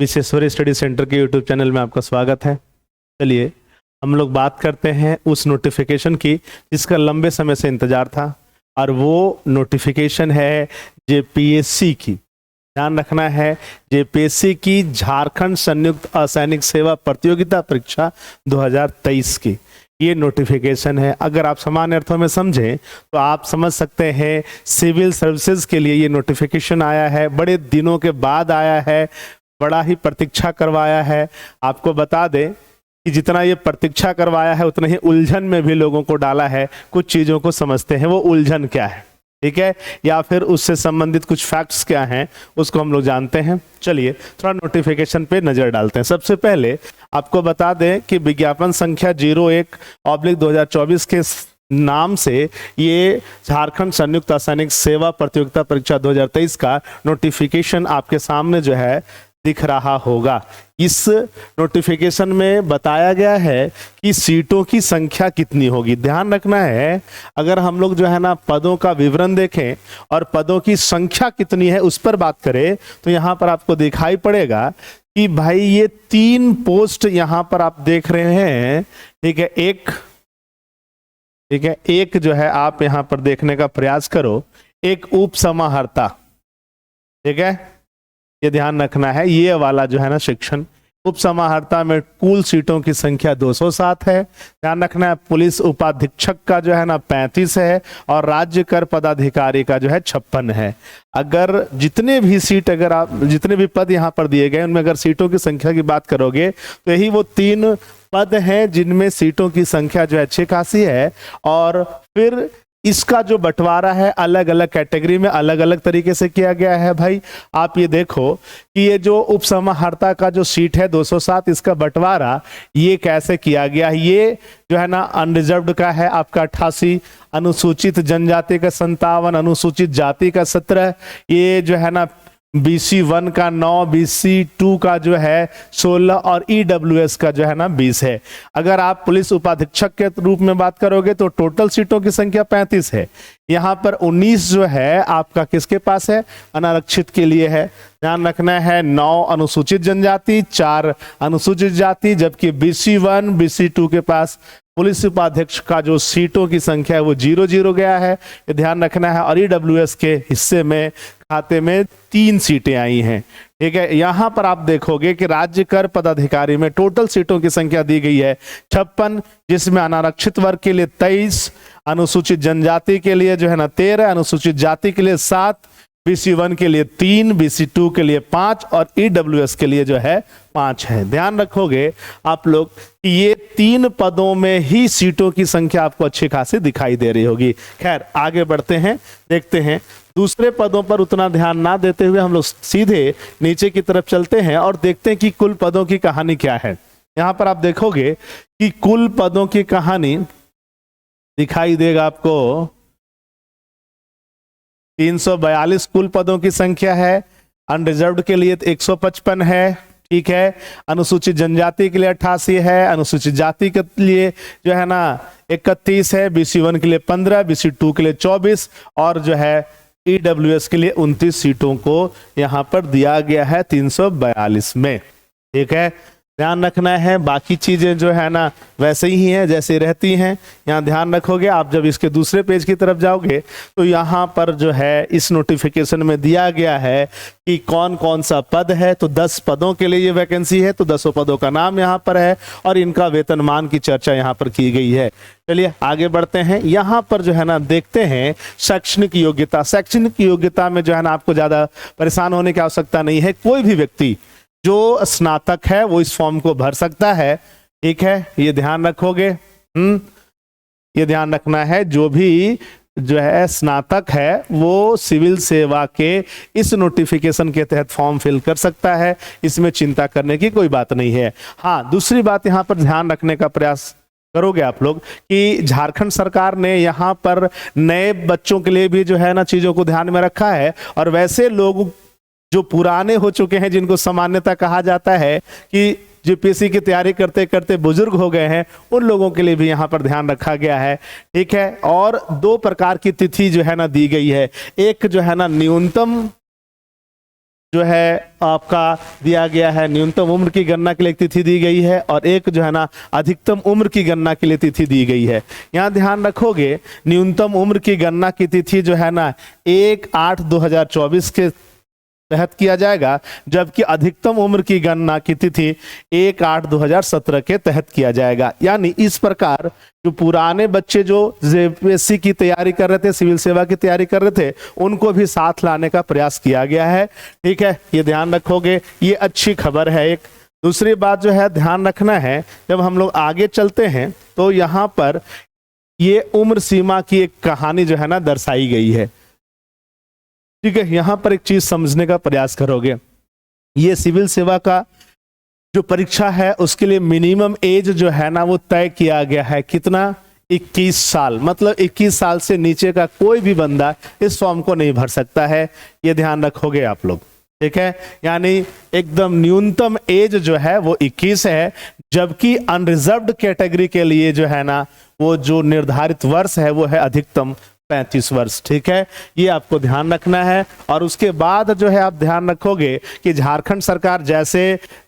Vishweshwari study centre के YouTube channel में आपका स्वागत है। चलिए हम लोग बात करते हैं उस नोटिफिकेशन की जिसका लंबे समय से इंतजार था, और वो नोटिफिकेशन है जेपीएससी की। ध्यान रखना है, जेपीएससी की झारखंड संयुक्त असैनिक सेवा प्रतियोगिता परीक्षा 2023 की ये नोटिफिकेशन है। अगर आप सामान्य अर्थों में समझें तो आप समझ सकते हैं सिविल सर्विसेज के लिए ये नोटिफिकेशन आया है, बड़े दिनों के बाद आया है, बड़ा ही प्रतीक्षा करवाया है। आपको बता दें कि जितना ये प्रतीक्षा करवाया है उतना ही उलझन में भी लोगों को डाला है। कुछ चीज़ों को समझते हैं वो उलझन क्या है, ठीक है, या फिर उससे संबंधित कुछ फैक्ट्स क्या हैं उसको हम लोग जानते हैं। चलिए थोड़ा नोटिफिकेशन पे नजर डालते हैं। सबसे पहले आपको बता दें कि विज्ञापन संख्या 01/2024 के नाम से ये झारखंड संयुक्त असैनिक सेवा प्रतियोगिता परीक्षा 2023 का नोटिफिकेशन आपके सामने जो है दिख रहा होगा। इस नोटिफिकेशन में बताया गया है कि सीटों की संख्या कितनी होगी। ध्यान रखना है, अगर हम लोग जो है ना पदों का विवरण देखें और पदों की संख्या कितनी है उस पर बात करें तो यहाँ पर आपको दिखाई पड़ेगा कि भाई ये 3 पोस्ट यहाँ पर आप देख रहे हैं, ठीक है। एक जो है आप यहाँ पर देखने का प्रयास करो, एक उप समाहर्ता, ठीक है, ये ध्यान रखना है। ये वाला जो है ना सेक्शन, उप समाहर्ता में कुल सीटों की संख्या 207 है। ध्यान रखना है पुलिस उपाधीक्षक का जो है ना 35 है और राज्य कर पदाधिकारी का जो है 56 है। अगर जितने भी पद यहाँ पर दिए गए उनमें अगर सीटों की संख्या की बात करोगे तो यही वो 3 पद हैं जिनमें सीटों की संख्या जो है अच्छी खासी है। और फिर इसका जो बंटवारा है अलग अलग कैटेगरी में अलग अलग तरीके से किया गया है। भाई आप ये देखो कि ये जो उप समाहर्ता का जो सीट है 207, इसका बंटवारा ये कैसे किया गया है। ये जो है ना अनरिजर्व्ड का है आपका 88, अनुसूचित जनजाति का 57, अनुसूचित जाति का 17, ये जो है ना BC 1 का 9, BC 2 का जो है 16 और EWS का जो है ना 20 है। अगर आप पुलिस उपाधीक्षक के रूप में बात करोगे तो टोटल सीटों की संख्या 35 है। यहाँ पर 19 जो है आपका किसके पास है, अनारक्षित के लिए है। ध्यान रखना है 9 अनुसूचित जनजाति, 4 अनुसूचित जाति, जबकि BC 1 BC 2 के पास पुलिस उपाध्यक्ष का जो सीटों की संख्या है वो 0 गया है, ये ध्यान रखना है। और EWS के हिस्से में खाते में 3 सीटें आई हैं, ठीक है। यहां पर आप देखोगे कि राज्य कर पदाधिकारी में टोटल सीटों की संख्या दी गई है 56, जिसमें अनारक्षित वर्ग के लिए 23, अनुसूचित जनजाति के लिए जो है ना 13, अनुसूचित जाति के लिए 7, BC 1 के लिए 3, BC 2 के लिए 5 और EWS के लिए जो है 5 है। ध्यान रखोगे आप लोग कि ये 3 पदों में ही सीटों की संख्या आपको अच्छी खासी दिखाई दे रही होगी। खैर आगे बढ़ते हैं, देखते हैं दूसरे पदों पर उतना ध्यान ना देते हुए हम लोग सीधे नीचे की तरफ चलते हैं और देखते हैं कि कुल पदों की कहानी क्या है। यहां पर आप देखोगे कि कुल पदों की कहानी दिखाई देगा आपको। 342 कुल पदों की संख्या है। अनरिजर्व्ड के लिए 155 है, ठीक है। अनुसूचित जनजाति के लिए 88 है, अनुसूचित जाति के लिए जो है ना 31 है, BC 1 के लिए 15, BC 2 के लिए 24 और जो है EWS के लिए 29 सीटों को यहां पर दिया गया है 342 में, ठीक है। ध्यान रखना है बाकी चीजें जो है ना वैसे ही हैं जैसे रहती हैं। यहाँ ध्यान रखोगे आप जब इसके दूसरे पेज की तरफ जाओगे तो यहाँ पर जो है इस नोटिफिकेशन में दिया गया है कि कौन कौन सा पद है। तो 10 पदों के लिए ये वैकेंसी है, तो 10 पदों का नाम यहाँ पर है और इनका वेतनमान की चर्चा यहाँ पर की गई है। चलिए आगे बढ़ते हैं। यहाँ पर जो है ना देखते हैं शैक्षणिक योग्यता। शैक्षणिक योग्यता में जो है ना आपको ज्यादा परेशान होने की आवश्यकता नहीं है। कोई भी व्यक्ति जो स्नातक है वो इस फॉर्म को भर सकता है, ठीक है, ये ध्यान रखोगे। ये ध्यान रखना है जो भी जो है स्नातक है वो सिविल सेवा के इस नोटिफिकेशन के तहत फॉर्म फिल कर सकता है, इसमें चिंता करने की कोई बात नहीं है। हाँ, दूसरी बात यहाँ पर ध्यान रखने का प्रयास करोगे आप लोग कि झारखंड सरकार ने यहाँ पर नए बच्चों के लिए भी जो है ना चीजों को ध्यान में रखा है, और वैसे लोग जो पुराने हो चुके हैं जिनको सामान्यता कहा जाता है कि जेपीएससी की तैयारी करते करते बुजुर्ग हो गए हैं, उन लोगों के लिए भी यहाँ पर ध्यान रखा गया है, ठीक है। और 2 प्रकार की तिथि जो है ना दी गई है। एक जो है ना न्यूनतम जो है आपका दिया गया है, न्यूनतम उम्र की गणना के लिए एक तिथि दी गई है और एक जो है ना अधिकतम उम्र की गणना के लिए तिथि दी गई है। यहाँ ध्यान रखोगे न्यूनतम उम्र की गणना की तिथि जो है ना 1/8/2024 के तहत किया जाएगा, जबकि अधिकतम उम्र की गणना की तिथि 1/8/2017 के तहत किया जाएगा। यानी इस प्रकार जो पुराने बच्चे जो जेपीएससी की तैयारी कर रहे थे, सिविल सेवा की तैयारी कर रहे थे, उनको भी साथ लाने का प्रयास किया गया है। ठीक है, ये ध्यान रखोगे, ये अच्छी खबर है। एक दूसरी बात जो है ध्यान रखना है, जब हम लोग आगे चलते हैं तो यहाँ पर ये उम्र सीमा की एक कहानी जो है ना दर्शाई गई है। ठीक है, यहां पर एक चीज समझने का प्रयास करोगे, ये सिविल सेवा का जो परीक्षा है उसके लिए मिनिमम एज जो है ना वो तय किया गया है। कितना? 21 साल। मतलब 21 साल से नीचे का कोई भी बंदा इस फॉर्म को नहीं भर सकता है, ये ध्यान रखोगे आप लोग। ठीक है, यानी एकदम न्यूनतम एज जो है वो 21 है, जबकि अनरिजर्व्ड कैटेगरी के लिए जो है ना वो जो निर्धारित वर्ष है वो है अधिकतम 35 वर्ष। ठीक है, ये आपको ध्यान रखना है। और उसके बाद जो है आप ध्यान रखोगे कि झारखंड सरकार जैसे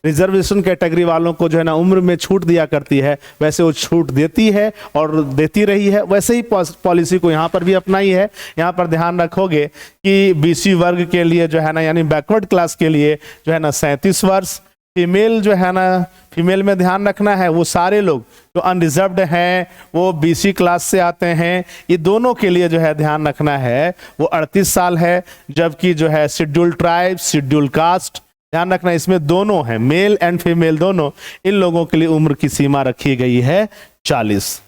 रिजर्वेशन कैटेगरी वालों को जो है ना उम्र में छूट दिया करती है, वैसे वो छूट देती है और देती रही है, वैसे ही पॉलिसी को यहाँ पर भी अपनाई है। यहाँ पर ध्यान रखोगे कि बीसी वर्ग के लिए जो है ना यानी बैकवर्ड क्लास के लिए जो है ना 37 वर्ष, फीमेल जो है ना, फीमेल में ध्यान रखना है वो सारे लोग जो अनरिजर्व्ड हैं वो बीसी क्लास से आते हैं, ये दोनों के लिए जो है ध्यान रखना है वो 38 साल है। जबकि जो है शेड्यूल ट्राइब, शेड्यूल कास्ट, ध्यान रखना इसमें दोनों है, मेल एंड फीमेल दोनों, इन लोगों के लिए उम्र की सीमा रखी गई है 40।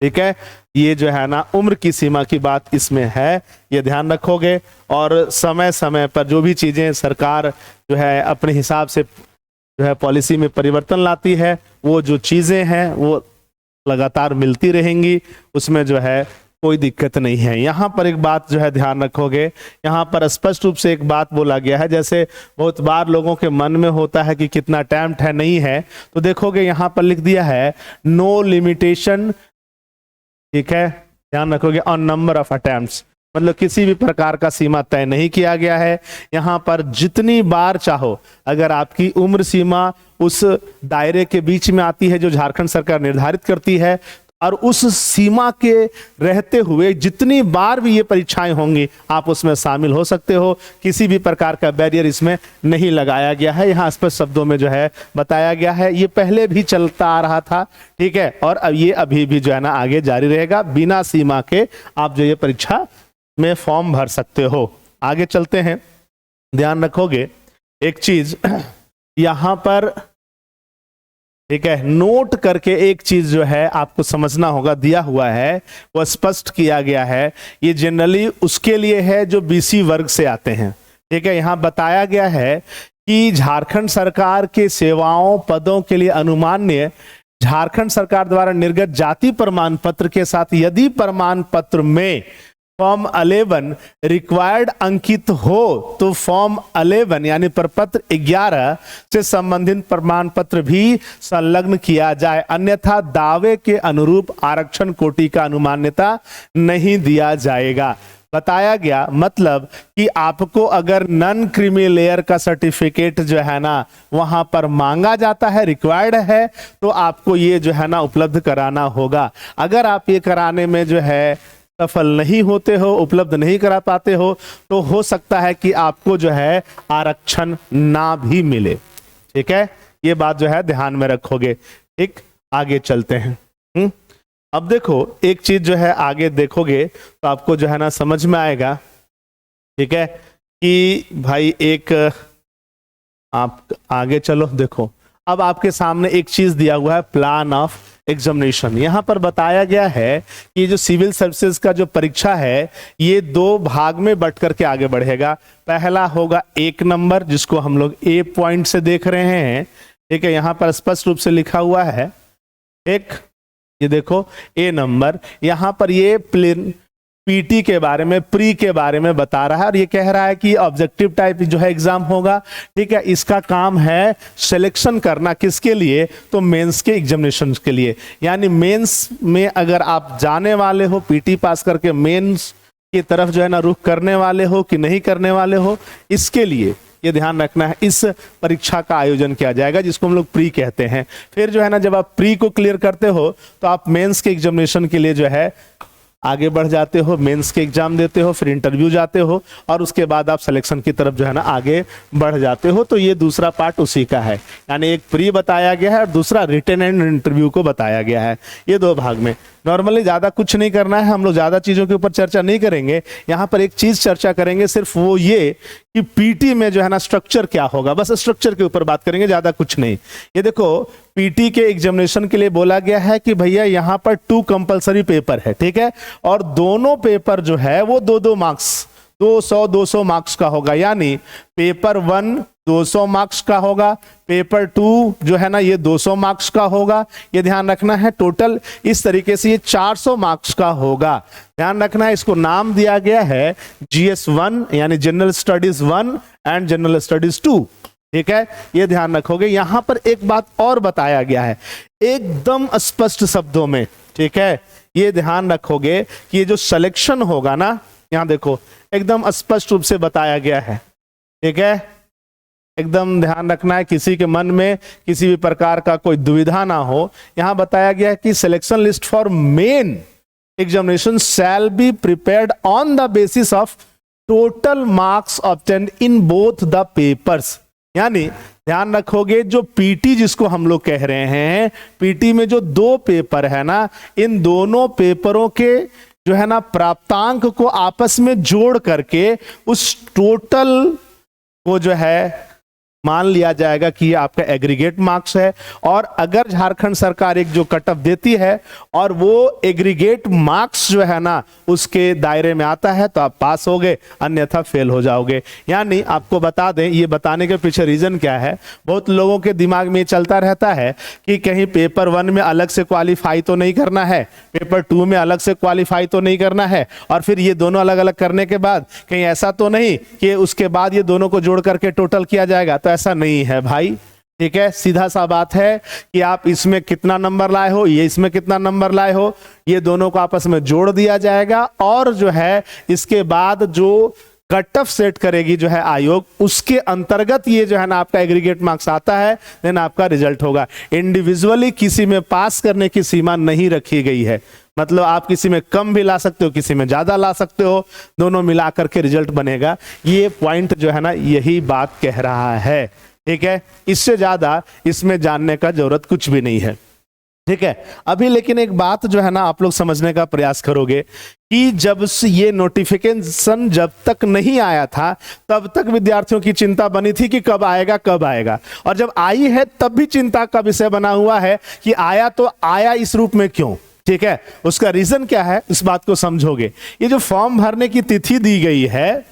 ठीक है, ये जो है ना उम्र की सीमा की बात इसमें है, ये ध्यान रखोगे। और समय समय पर जो भी चीजें सरकार जो है अपने हिसाब से जो है पॉलिसी में परिवर्तन लाती है, वो जो चीजें हैं वो लगातार मिलती रहेंगी, उसमें जो है कोई दिक्कत नहीं है। यहाँ पर एक बात जो है ध्यान रखोगे, यहाँ पर स्पष्ट रूप से एक बात बोला गया है, जैसे बहुत बार लोगों के मन में होता है कि कितना अटेम्प्ट है, नहीं है, तो देखोगे यहाँ पर लिख दिया है नो लिमिटेशन। ठीक है, ध्यान रखोगे ऑन नंबर ऑफ अटेम्प्ट्स, मतलब किसी भी प्रकार का सीमा तय नहीं किया गया है। यहाँ पर जितनी बार चाहो, अगर आपकी उम्र सीमा उस दायरे के बीच में आती है जो झारखंड सरकार निर्धारित करती है, और उस सीमा के रहते हुए जितनी बार भी ये परीक्षाएं होंगी आप उसमें शामिल हो सकते हो, किसी भी प्रकार का बैरियर इसमें नहीं लगाया गया है। यहाँ स्पष्ट शब्दों में जो है बताया गया है, ये पहले भी चलता आ रहा था। ठीक है, और अब ये अभी भी जो है ना आगे जारी रहेगा, बिना सीमा के आप जो ये परीक्षा में फॉर्म भर सकते हो। आगे चलते हैं, ध्यान रखोगे एक चीज यहां पर, ठीक है, नोट करके एक चीज जो है आपको समझना होगा, दिया हुआ है वो स्पष्ट किया गया है, ये जनरली उसके लिए है जो बीसी वर्ग से आते हैं। ठीक है, यहां बताया गया है कि झारखंड सरकार के सेवाओं पदों के लिए अनुमान्य झारखंड सरकार द्वारा निर्गत जाति प्रमाण पत्र के साथ यदि प्रमाण पत्र में फॉर्म 11 रिक्वायर्ड अंकित हो तो फॉर्म 11 यानी प्रपत्र 11 से संबंधित प्रमाण पत्र भी संलग्न किया जाए, अन्यथा दावे के अनुरूप आरक्षण कोटि का अनुमान्यता नहीं दिया जाएगा। बताया गया मतलब कि आपको अगर नॉन क्रीमी लेयर का सर्टिफिकेट जो है ना वहां पर मांगा जाता है, रिक्वायर्ड है, तो आपको ये जो है ना उपलब्ध कराना होगा। अगर आप ये कराने में जो है सफल नहीं होते हो, उपलब्ध नहीं करा पाते हो, तो हो सकता है कि आपको जो है आरक्षण ना भी मिले। ठीक है, ये बात जो है ध्यान में रखोगे। ठीक, आगे चलते हैं। अब देखो एक चीज जो है आगे देखोगे तो आपको जो है ना समझ में आएगा। ठीक है, कि भाई एक आप आगे चलो, देखो अब आपके सामने एक चीज दिया हुआ है, प्लान ऑफ एग्जामिनेशन। यहां पर बताया गया है कि जो सिविल सर्विसेज का जो परीक्षा है ये 2 भाग में बट करके आगे बढ़ेगा। पहला होगा 1 नंबर, जिसको हम लोग ए पॉइंट से देख रहे हैं। ठीक है, यहां पर स्पष्ट रूप से लिखा हुआ है एक, ये देखो ए नंबर, यहां पर ये पीटी के बारे में, प्री के बारे में बता रहा है, और ये कह रहा है कि ऑब्जेक्टिव टाइप जो है एग्जाम होगा। ठीक है, इसका काम है सिलेक्शन करना, किसके लिए, तो मेंस के एग्जामिनेशन के लिए। यानी मेंस में अगर आप जाने वाले हो, पीटी पास करके मेंस की तरफ जो है ना रुख करने वाले हो कि नहीं करने वाले हो, इसके लिए ये ध्यान रखना है, इस परीक्षा का आयोजन किया जाएगा जिसको हम लोग प्री कहते हैं। फिर जो है ना, जब आप प्री को क्लियर करते हो तो आप मेंस के एग्जामिनेशन के लिए जो है आगे बढ़ जाते हो, मेंस के एग्जाम देते हो, फिर इंटरव्यू जाते हो और उसके बाद आप सिलेक्शन की तरफ जो है ना आगे बढ़ जाते हो। तो ये दूसरा पार्ट उसी का है, यानी एक प्री बताया गया है और दूसरा रिटन एंड इंटरव्यू को बताया गया है, ये दो भाग में। नॉर्मली ज़्यादा कुछ नहीं करना है, हम लोग ज़्यादा चीज़ों के ऊपर चर्चा नहीं करेंगे। यहाँ पर एक चीज़ चर्चा करेंगे, सिर्फ वो ये कि पीटी में जो है ना स्ट्रक्चर क्या होगा, बस स्ट्रक्चर के ऊपर बात करेंगे, ज़्यादा कुछ नहीं। ये देखो, पीटी के एग्जामिनेशन के लिए बोला गया है कि भैया यहाँ पर 2 कंपलसरी पेपर है, ठीक है, और दोनों पेपर जो है वो 2-2 मार्क्स, 200-200 मार्क्स का होगा। यानी पेपर 1 200 मार्क्स का होगा, पेपर 2 जो है ना ये 200 मार्क्स का होगा। ये ध्यान रखना है, टोटल इस तरीके से ये 400 मार्क्स का होगा। ध्यान रखना है, इसको नाम दिया गया है GS 1 यानी general studies 1 and general studies 2, ठीक है, ये ध्यान रखोगे। यहां पर एक बात और बताया गया है एकदम स्पष्ट शब्दों में, ठीक है, ये ध्यान रखोगे कि ये जो सिलेक्शन होगा ना, यहां देखो एकदम स्पष्ट रूप से बताया गया है, ठीक है, एकदम ध्यान रखना है, किसी के मन में किसी भी प्रकार का कोई दुविधा ना हो। यहां बताया गया है कि selection list for main examination shall be prepared on the basis of total marks obtained in both the papers. यानी ध्यान रखोगे, जो पीटी जिसको हम लोग कह रहे हैं, पीटी में जो 2 पेपर है ना, इन दोनों पेपरों के जो है ना प्राप्तांक को आपस में जोड़ करके उस टोटल को जो है मान लिया जाएगा कि ये आपका एग्रीगेट मार्क्स है। और अगर झारखंड सरकार एक जो कट ऑफ देती है और वो एग्रीगेट मार्क्स जो है ना उसके दायरे में आता है तो आप पास हो गए, अन्यथा फेल हो जाओगे। यानी आपको बता दें, ये बताने के पीछे रीजन क्या है, बहुत लोगों के दिमाग में ये चलता रहता है कि कहीं पेपर 1 में अलग से क्वालिफाई तो नहीं करना है, पेपर 2 में अलग से क्वालिफाई तो नहीं करना है, और फिर ये दोनों अलग अलग करने के बाद कहीं ऐसा तो नहीं कि उसके बाद ये दोनों को जोड़ करके टोटल किया जाएगा। तो ऐसा नहीं है भाई, ठीक है, सीधा सा बात है कि आप इसमें कितना नंबर लाए हो, ये इसमें कितना नंबर लाए हो, ये दोनों को आपस में जोड़ दिया जाएगा और जो है इसके बाद जो कट ऑफ सेट करेगी जो है आयोग, उसके अंतर्गत ये जो है ना आपका एग्रीगेट मार्क्स आता है, देन आपका रिजल्ट होगा। इंडिविजुअली किसी में पास करने की सीमा नहीं रखी गई है, मतलब आप किसी में कम भी ला सकते हो, किसी में ज्यादा ला सकते हो, दोनों मिला करके रिजल्ट बनेगा। ये पॉइंट जो है ना यही बात कह रहा है, ठीक है, इससे ज्यादा इसमें जानने का जरूरत कुछ भी नहीं है, ठीक है। अभी लेकिन एक बात जो है ना आप लोग समझने का प्रयास करोगे कि जब से ये नोटिफिकेशन जब तक नहीं आया था तब तक विद्यार्थियों की चिंता बनी थी कि कब आएगा कब आएगा, और जब आई है तब भी चिंता का विषय बना हुआ है कि आया तो आया इस रूप में क्यों, ठीक है, उसका रीजन क्या है, इस बात को समझोगे। ये जो फॉर्म भरने की तिथि दी गई है,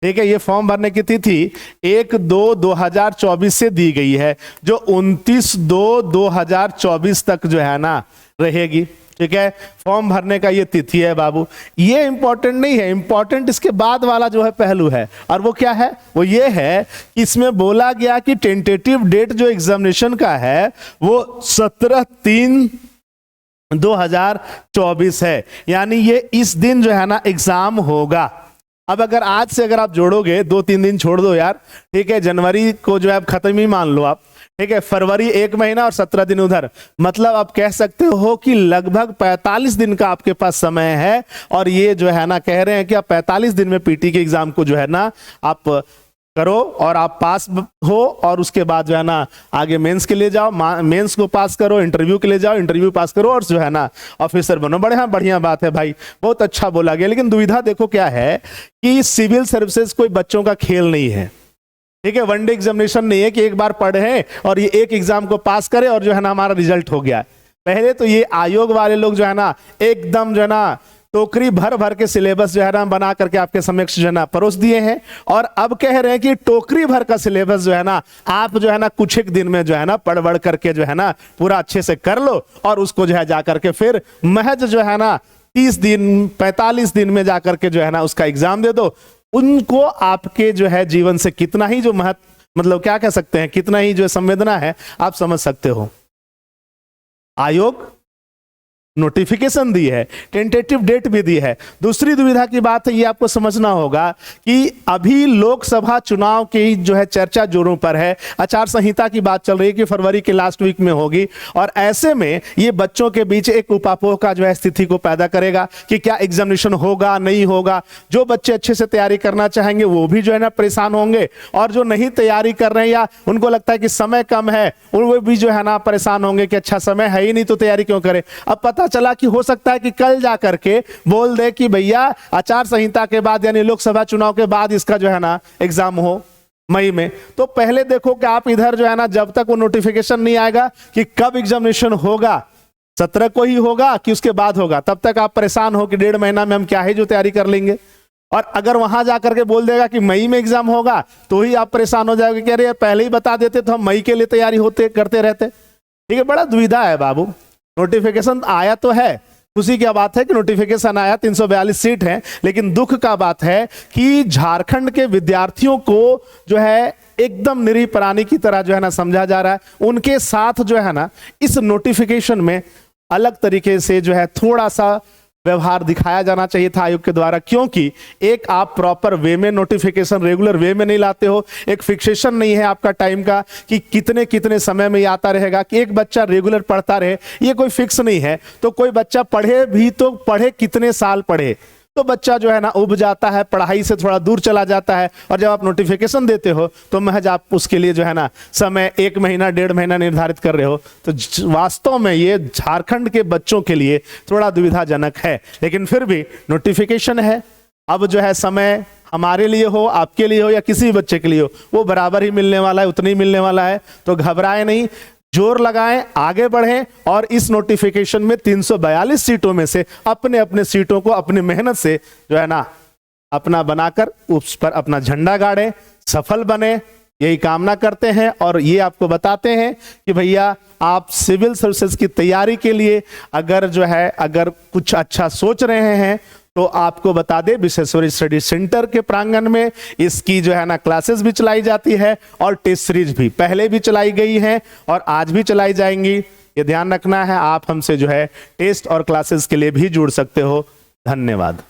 ठीक है, ये फॉर्म भरने की तिथि 1/2/2024 से दी गई है, जो 29/2/2024 तक जो है ना रहेगी, ठीक है, फॉर्म भरने का ये तिथि है बाबू। ये इंपॉर्टेंट नहीं है, इंपॉर्टेंट इसके बाद वाला जो है पहलू है, और वो क्या है, वो ये है कि इसमें बोला गया कि टेंटेटिव डेट जो एग्जामिनेशन का है वो 17/3/2024 है, यानी ये इस दिन जो है ना एग्जाम होगा। अब अगर आज से अगर आप जोड़ोगे, 2-3 दिन छोड़ दो यार, ठीक है, जनवरी को जो है अब खत्म ही मान लो आप, ठीक है, फरवरी 1 महीना और 17 दिन उधर, मतलब आप कह सकते हो कि लगभग 45 दिन का आपके पास समय है, और ये जो है ना कह रहे हैं कि आप 45 दिन में पीटी के एग्जाम को जो है ना आप करो और आप पास हो, और उसके बाद जो है ना आगे मेंस के लिए जाओ, मेंस को पास करो, इंटरव्यू के लिए जाओ, इंटरव्यू पास करो और जो है ना ऑफिसर बनो। बढ़िया बात है भाई, बहुत अच्छा बोला गया। लेकिन दुविधा देखो क्या है कि सिविल सर्विसेज कोई बच्चों का खेल नहीं है, ठीक है, वनडे एग्जामिनेशन नहीं है कि एक बार पढ़े और ये एक एग्जाम को पास करे और जो है ना हमारा रिजल्ट हो गया। पहले तो ये आयोग वाले लोग जो है ना एकदम जो है ना टोकरी भर भर के सिलेबस जो है ना बना करके आपके समक्ष जो है ना परोस दिए हैं, और अब कह रहे हैं कि टोकरी भर का सिलेबस जो है ना आप जो है ना कुछ एक दिन में जो है ना पढ़ बढ़ करके जो है ना पूरा अच्छे से कर लो, और उसको जो है जा करके फिर महज जो है ना 30 दिन 45 दिन में जा करके जो है ना उसका एग्जाम दे दो। उनको आपके जो है जीवन से कितना ही जो मतलब क्या कह सकते हैं, कितना ही जो संवेदना है आप समझ सकते हो। आयोग नोटिफिकेशन दी है, टेंटेटिव डेट भी दी है। दूसरी दुविधा की बात है, ये आपको समझना होगा कि अभी लोकसभा चुनाव की जो है चर्चा जोरों पर है, आचार संहिता की बात चल रही है कि फरवरी के लास्ट वीक में होगी, और ऐसे में ये बच्चों के बीच एक उपापोह का जो है स्थिति को पैदा करेगा कि क्या एग्जामिनेशन होगा नहीं होगा। जो बच्चे अच्छे से तैयारी करना चाहेंगे वो भी जो है ना परेशान होंगे, और जो नहीं तैयारी कर रहे हैं या उनको लगता है कि समय कम है, वो भी जो है ना परेशान होंगे कि अच्छा समय है ही नहीं तो तैयारी क्यों करें। अब पता चला कि हो सकता है कि कल जा करके बोल दे कि भैया आचार संहिता के बाद यानी लोकसभा चुनाव के बाद इसका जो है ना एग्जाम हो मई में। तो पहले देखो कि आप इधर जो है ना जब तक वो नोटिफिकेशन नहीं आएगा कि कब एग्जामिनेशन होगा, 17 को ही होगा कि उसके बाद होगा, तब तक आप परेशान हो कि 1.5 महीना में हम क्या है जो तैयारी कर लेंगे। और अगर वहां जाकर के बोल देगा कि मई में एग्जाम होगा तो ही आप परेशान हो जाओगे कि अरे पहले ही बता देते तो हम मई के लिए तैयारी होते करते रहते। ठीक है, बड़ा दुविधा है बाबू। नोटिफिकेशन आया तो है, खुशी क्या बात है कि नोटिफिकेशन आया, 342 सीट है, लेकिन दुख का बात है कि झारखंड के विद्यार्थियों को जो है एकदम निरीह प्राणी की तरह जो है ना समझा जा रहा है। उनके साथ जो है ना इस नोटिफिकेशन में अलग तरीके से जो है थोड़ा सा व्यवहार दिखाया जाना चाहिए था आयोग के द्वारा, क्योंकि एक आप प्रॉपर वे में नोटिफिकेशन रेगुलर वे में नहीं लाते हो, एक फिक्सेशन नहीं है आपका टाइम का कि कितने कितने समय में ये आता रहेगा, कि एक बच्चा रेगुलर पढ़ता रहे, ये कोई फिक्स नहीं है। तो कोई बच्चा पढ़े भी तो पढ़े कितने साल पढ़े, तो बच्चा जो है ना उब जाता है, पढ़ाई से थोड़ा दूर चला जाता है। और जब आप नोटिफिकेशन देते हो तो महज आप उसके लिए जो है ना समय 1 महीना 1.5 महीना निर्धारित कर रहे हो। तो वास्तव में ये झारखंड के बच्चों के लिए थोड़ा दुविधाजनक है, लेकिन फिर भी नोटिफिकेशन है। अब जो है समय हमारे लिए हो, आपके लिए हो या किसी बच्चे के लिए हो, वो बराबर ही मिलने वाला है, उतना ही मिलने वाला है। तो घबराए नहीं, जोर लगाएं, आगे बढ़ें और इस नोटिफिकेशन में 342 सीटों में से अपने अपने सीटों को अपनी मेहनत से जो है ना अपना बनाकर उस पर अपना झंडा गाड़ें, सफल बने, यही कामना करते हैं। और ये आपको बताते हैं कि भैया आप सिविल सर्विसेज की तैयारी के लिए अगर जो है अगर कुछ अच्छा सोच रहे हैं तो आपको बता दें विश्वेश्वरैया स्टडी सेंटर के प्रांगण में इसकी जो है ना क्लासेस भी चलाई जाती है और टेस्ट सीरीज भी पहले भी चलाई गई है और आज भी चलाई जाएंगी। ये ध्यान रखना है, आप हमसे जो है टेस्ट और क्लासेस के लिए भी जुड़ सकते हो। धन्यवाद।